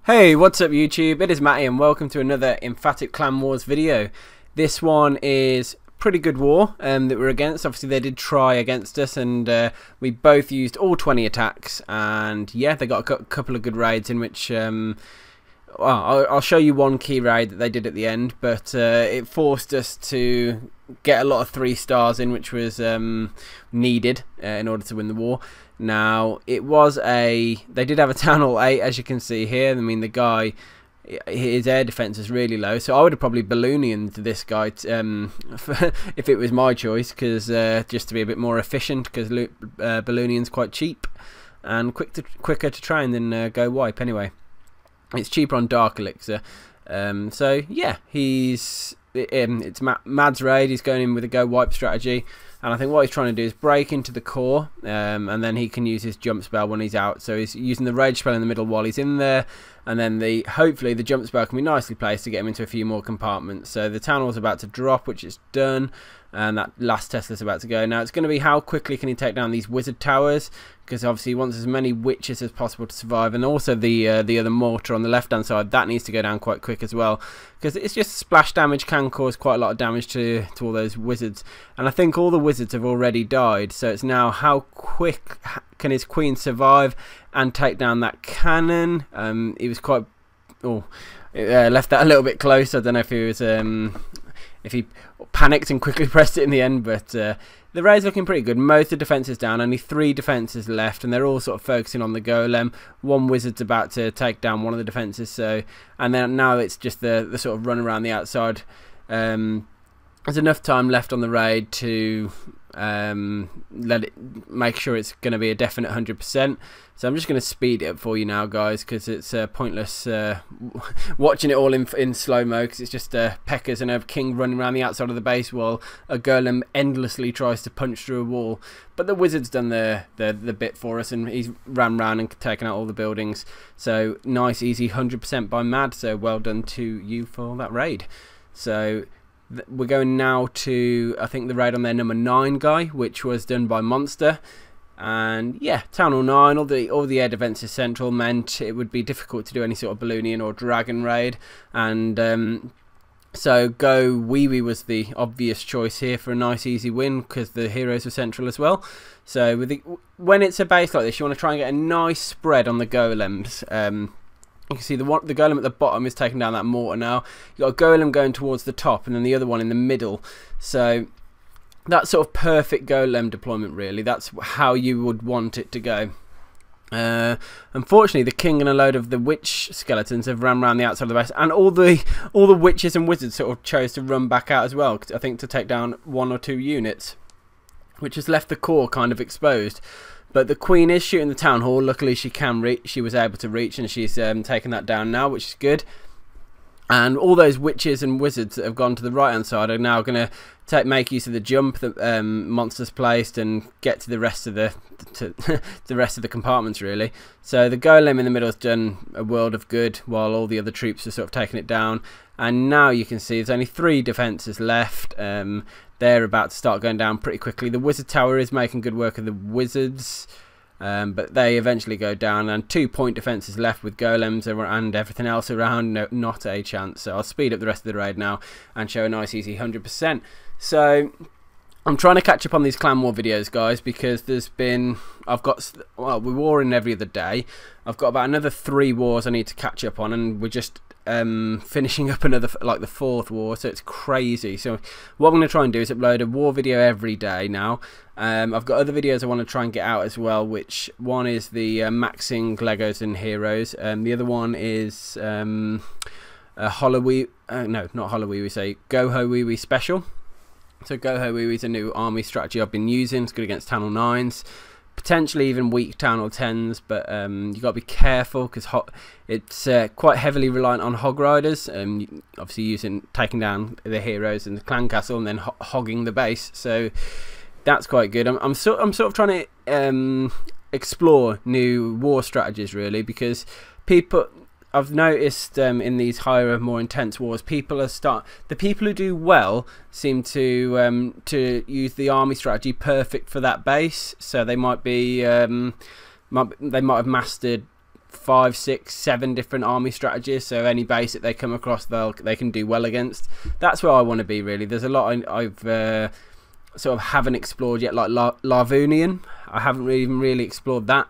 Hey, what's up YouTube? It is Matty and welcome to another Emphatic Clan Wars video. This one is pretty good war that we're against. Obviously they did try against us and we both used all 20 attacks, and yeah, they got a couple of good raids in which well, I'll show you one key raid that they did at the end, but it forced us to get a lot of 3 stars in, which was needed in order to win the war. Now they did have a town hall 8, as you can see here. I mean, the guy, his air defense is really low, so I would have probably balloonioned this guy if it was my choice, because just to be a bit more efficient, because balloonion's quite cheap and quicker to train than GoWiPe anyway. It's cheaper on Dark Elixir. So yeah, it's Mad's raid. He's going in with a GoWiPe strategy, and I think what he's trying to do is break into the core, and then he can use his jump spell when he's out. So he's using the rage spell in the middle while he's in there, and then hopefully the jump spell can be nicely placed to get him into a few more compartments. So the town hall's about to drop, which is done, and that last Tesla's about to go. Now it's going to be how quickly can he take down these wizard towers, because obviously he wants as many witches as possible to survive, and also the other mortar on the left hand side, that needs to go down quite quick as well, because it's just splash damage can cause quite a lot of damage to all those wizards, and I think all the wizards have already died. So it's now how quick can his queen survive and take down that cannon. He was quite left that a little bit close. I don't know if he was if he panicked and quickly pressed it in the end, but the raid's looking pretty good. Most of the defense is down, only 3 defenses left, and they're all sort of focusing on the golem. One wizard's about to take down one of the defenses, so, and then now it's just the sort of run around the outside. There's enough time left on the raid to make sure it's going to be a definite 100%. So I'm just going to speed it up for you now, guys, because it's pointless watching it all in slow-mo, because it's just Peckers and a king running around the outside of the base while a golem endlessly tries to punch through a wall. But the wizard's done the bit for us, and he's ran around and taken out all the buildings. So nice, easy 100% by Mad, so well done to you for that raid. So we're going now to, I think, the raid on their number 9 guy, which was done by Monster. And yeah, Town Hall 9, all the air defenses central meant it would be difficult to do any sort of Balloonian or Dragon raid. And so GoWiWi was the obvious choice here for a nice easy win, because the heroes were central as well. So when it's a base like this, you want to try and get a nice spread on the golems. You can see the golem at the bottom is taking down that mortar now. You've got a golem going towards the top, and then the other one in the middle. So that's sort of perfect golem deployment, really. That's how you would want it to go. Unfortunately, the king and a load of the witch skeletons have ran around the outside of the base, and all the witches and wizards sort of chose to run back out as well, I think to take down 1 or 2 units, which has left the core kind of exposed. But the queen is shooting the town hall. Luckily, she was able to reach, and she's taken that down now, which is good. And all those witches and wizards that have gone to the right hand side are now going to make use of the jump that Monster's placed and get to the rest of the compartments, really. So the golem in the middle has done a world of good, while all the other troops are sort of taking it down. And now you can see there's only 3 defenses left. They're about to start going down pretty quickly. The wizard tower is making good work of the wizards, but they eventually go down, and 2-point defenses left with golems and everything else around. No, not a chance. So I'll speed up the rest of the raid now and show a nice easy 100%. So I'm trying to catch up on these clan war videos, guys, because we're warring every other day. I've got about another 3 wars I need to catch up on, and we're just finishing up another, like, the 4th war, so it's crazy. So what I'm going to try and do is upload a war video every day now. I've got other videos I want to try and get out as well, which one is the maxing Legos and heroes, the other one is GoHoWi, no, not GoWiWi, we say GoHoWi special. So GoHoWi is a new army strategy I've been using. It's good against Town Hall 9s, potentially even weak Town Hall 10s, but you got to be careful, because it's quite heavily reliant on hog riders. Obviously taking down the heroes in the clan castle and then hogging the base. So that's quite good. I'm sort of trying to explore new war strategies, really, because I've noticed in these higher, more intense wars, the people who do well seem to use the army strategy perfect for that base. So they might have mastered 5, 6, 7 different army strategies, so any base that they come across they can do well against. That's where I want to be, really. There's a lot I've sort of haven't explored yet, like Loonion. I haven't even really explored that.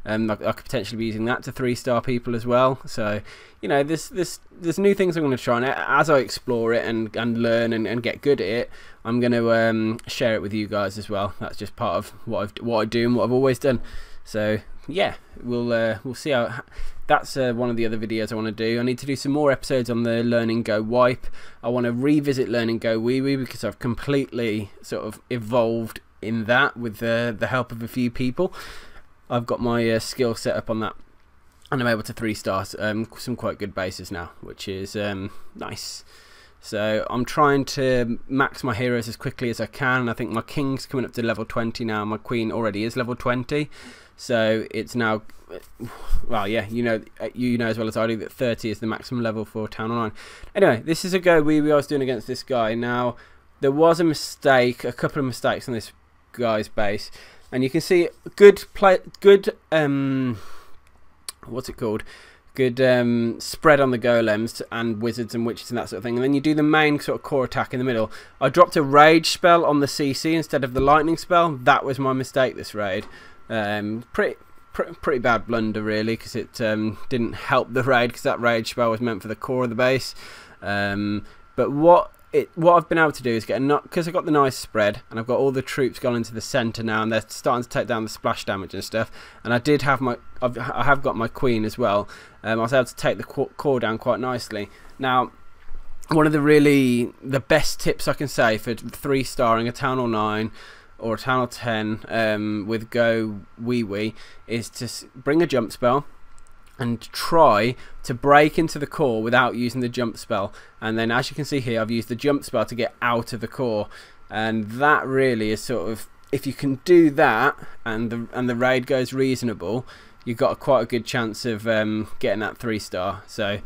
I could potentially be using that to 3-star people as well. So, you know, there's new things I'm going to try, and as I explore it and learn and get good at it, I'm going to share it with you guys as well. That's just part of what I do and what I've always done. So yeah, we'll see how. That's one of the other videos I want to do. I need to do some more episodes on the learning GoWiPe. I want to revisit learning GoWiWi because I've completely sort of evolved in that with the help of a few people. I've got my skill set up on that, and I'm able to 3-star some quite good bases now, which is nice. So I'm trying to max my heroes as quickly as I can. I think my king's coming up to level 20 now. My queen already is level 20, so it's now, well, yeah, you know as well as I do that 30 is the maximum level for Town Hall 9. Anyway, this is a GoWiWi I was doing against this guy. Now there was a couple of mistakes on this guy's base. And you can see good what's it called? Good spread on the golems and wizards and witches and that sort of thing. And then you do the main sort of core attack in the middle. I dropped a rage spell on the CC instead of the lightning spell. That was my mistake this raid. Pretty bad blunder really, because it didn't help the raid, because that rage spell was meant for the core of the base. But what I've been able to do is get because I've got the nice spread and I've got all the troops gone into the centre now, and they're starting to take down the splash damage and stuff. And I have got my queen as well. I was able to take the core down quite nicely. Now, one of the best tips I can say for 3-starring a Town Hall 9 or a Town Hall 10 with GoWiWi is to bring a jump spell and try to break into the core without using the jump spell. And then, as you can see here, I've used the jump spell to get out of the core, and that really is sort of, if you can do that and the raid goes reasonable, you've got quite a good chance of getting that 3-star. So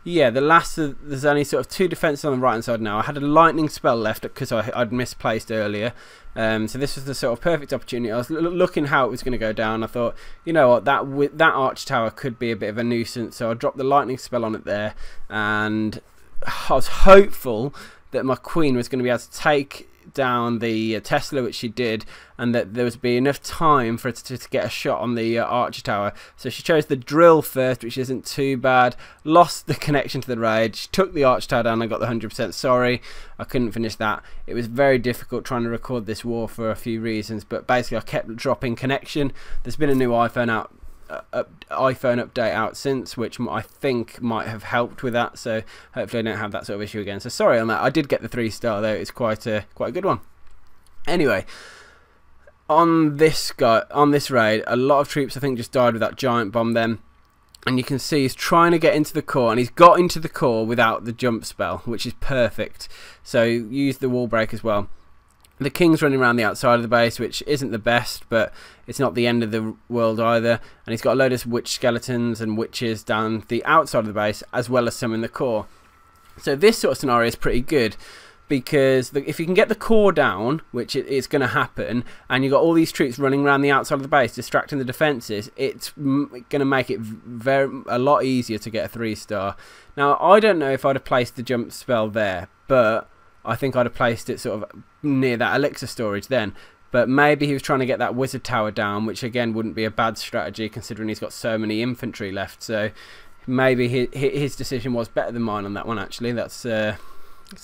yeah, there's only sort of 2 defenses on the right hand side now. I had a lightning spell left because I'd misplaced earlier. So this was the sort of perfect opportunity. I was looking how it was going to go down. I thought, you know what, that arch tower could be a bit of a nuisance, so I dropped the lightning spell on it there, and I was hopeful that my queen was going to be able to take down the Tesla, which she did, and that there would be enough time for it to get a shot on the archer tower. So she chose the drill first, which isn't too bad. Lost the connection to the raid. She took the archer tower down and got the 100%. Sorry, I couldn't finish that. It was very difficult trying to record this war for a few reasons, but basically I kept dropping connection. There's been a new iPhone update out since, which I think might have helped with that, so hopefully I don't have that sort of issue again. So sorry on that. I did get the 3-star though. It's quite a good one. Anyway, on this raid, a lot of troops I think just died with that giant bomb then, and you can see he's trying to get into the core, and he's got into the core without the jump spell, which is perfect. So use the wall break as well. The king's running around the outside of the base, which isn't the best, but it's not the end of the world either. And he's got a load of witch skeletons and witches down the outside of the base, as well as some in the core. So this sort of scenario is pretty good, because if you can get the core down, which is going to happen, and you've got all these troops running around the outside of the base, distracting the defences, it's going to make it a lot easier to get a 3-star. Now, I don't know if I'd have placed the jump spell there, but I think I'd have placed it sort of near that elixir storage then. But maybe he was trying to get that wizard tower down, which again wouldn't be a bad strategy considering he's got so many infantry left. So maybe his decision was better than mine on that one, actually. That's so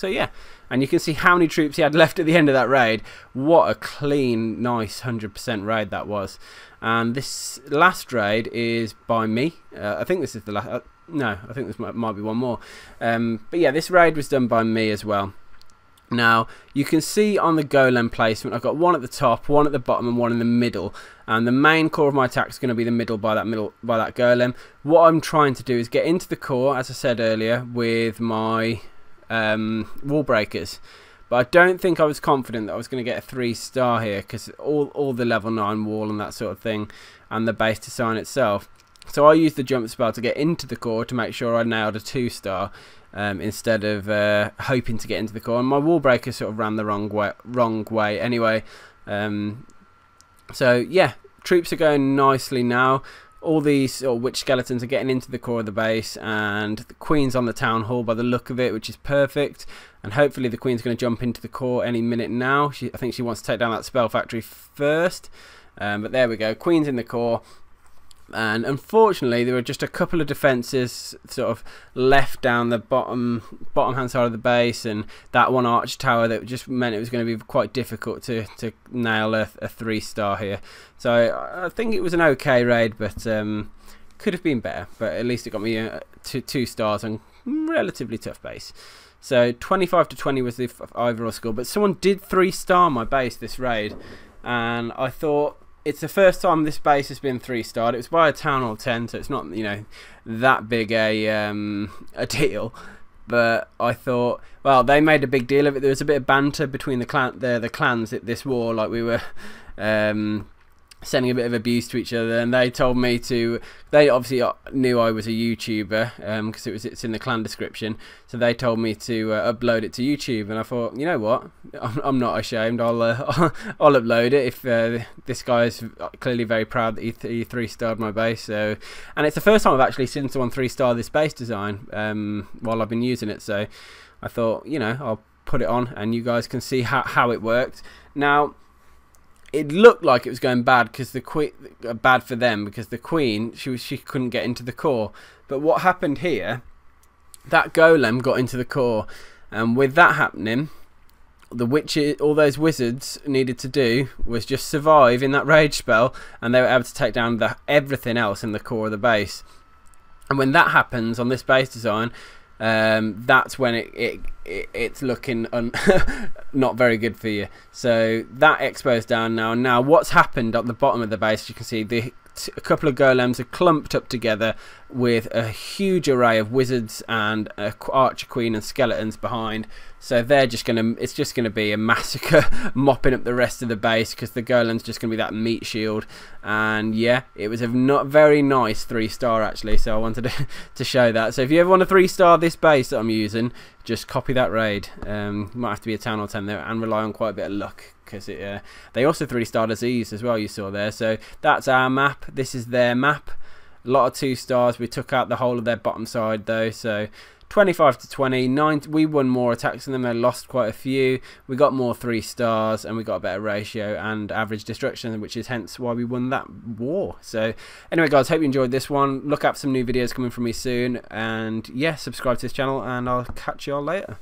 yeah. And you can see how many troops he had left at the end of that raid. What a clean, nice 100% raid that was. And this last raid is by me. I think this is the last. No, I think this might be one more. But yeah, this raid was done by me as well. Now, you can see on the golem placement, I've got one at the top, one at the bottom, and one in the middle. And the main core of my attack is going to be the middle by that golem. What I'm trying to do is get into the core, as I said earlier, with my wall breakers. But I don't think I was confident that I was going to get a 3-star here, because all the level 9 wall and that sort of thing, and the base design itself. So I used the jump spell to get into the core to make sure I nailed a 2-star. Instead of hoping to get into the core, and my wall breaker sort of ran the wrong way anyway. So yeah, troops are going nicely now. all these sort of witch skeletons are getting into the core of the base, and the queen's on the town hall by the look of it, which is perfect. And hopefully the queen's going to jump into the core any minute now. I think she wants to take down that spell factory first. But there we go, queen's in the core. And unfortunately there were just a couple of defences sort of left down the bottom hand side of the base, and that one arch tower that just meant it was going to be quite difficult to nail a 3-star here. So I think it was an okay raid, but could have been better, but at least it got me 2 stars on relatively tough base. So 25 to 20 was the overall score, but someone did 3-star my base this raid, and I thought, it's the first time this base has been 3-starred. It was by a Town Hall 10, so it's not, you know, that big a deal. But I thought, well, they made a big deal of it. There was a bit of banter between the clans at this war, like we were sending a bit of abuse to each other, and they told me to. They obviously knew I was a YouTuber because it's in the clan description. So they told me to upload it to YouTube, and I thought, you know what, I'm not ashamed. I'll upload it if this guy is clearly very proud that he 3-starred my base. So, and it's the first time I've actually seen someone 3-star this base design while I've been using it. So I thought, you know, I'll put it on, and you guys can see how it worked. Now, it looked like it was going bad because the queen, bad for them because the queen she couldn't get into the core. But what happened here? That golem got into the core, and with that happening, the witches, all those wizards needed to do was just survive in that rage spell, and they were able to take down everything else in the core of the base. And when that happens on this base design, that's when it's looking not very good for you. So that expo's down now. Now what's happened at the bottom of the base, as you can see, a couple of golems are clumped up together with a huge array of wizards and archer queen and skeletons behind. So they're just it's just gonna be a massacre mopping up the rest of the base, because the golem's just gonna be that meat shield. And yeah, it was a not very nice 3-star actually, so I wanted to show that. So if you ever want to 3-star this base that I'm using, just copy that raid. You might have to be a Town Hall 10 there and rely on quite a bit of luck, because they also 3-starred Aziz as well, you saw there. So that's our map, this is their map. A lot of 2-stars. We took out the whole of their bottom side though. So 25 to 20, we won more attacks than them. They lost quite a few. We got more 3-stars, and we got a better ratio and average destruction, which is hence why we won that war. So anyway guys, hope you enjoyed this one. Look out for some new videos coming from me soon, and yeah, subscribe to this channel, and I'll catch you all later.